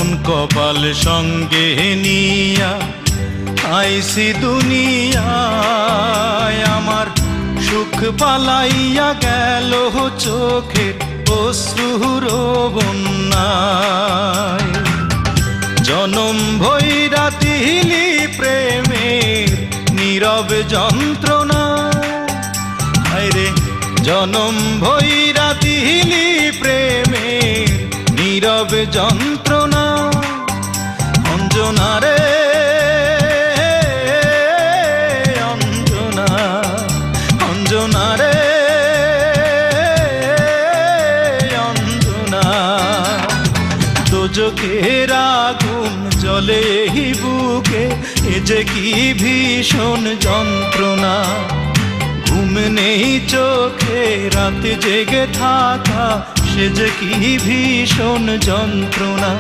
কোন কপাল সঙ্গে নিয়া আইসি দুনিয়ায়, আমার সুখ পালাইয়া গেল চোখের অশ্রুর বন্যায়। জনম ভৈরা দিলি প্রেমের নীরব যন্ত্রণা, আরে জনম ভৈরা দিলি প্রেমের নীরব যন্ত্রণা। অঞ্জনা রে অঞ্জনা, অঞ্জনা রে অঞ্জনা। দোজখের আগুন জ্বলে এই বুকে, এ যে কি ভীষণ যন্ত্রণা। ঘুম নেই চোখে রাতে জেগে থাকা, সে যে কি ভীষণ যন্ত্রণা।